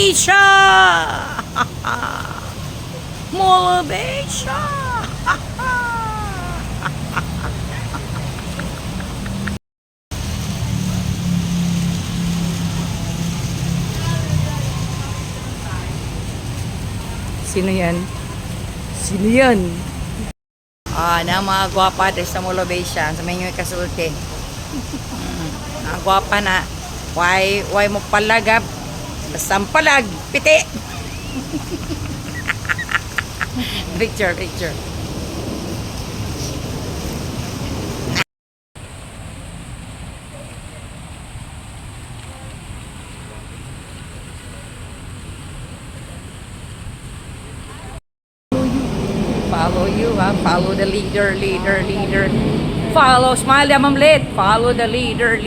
Molobesha! Molobesha! Sino yan? Sino yan? Na mga gwapa dito sa Molobesha. Sa may kasulti. Ang gwapa na. Why mo palagap? Basta palag. Piti! Picture. Follow you, ha? Follow the leader. Follow, smile ya, mamlit. Follow the leader.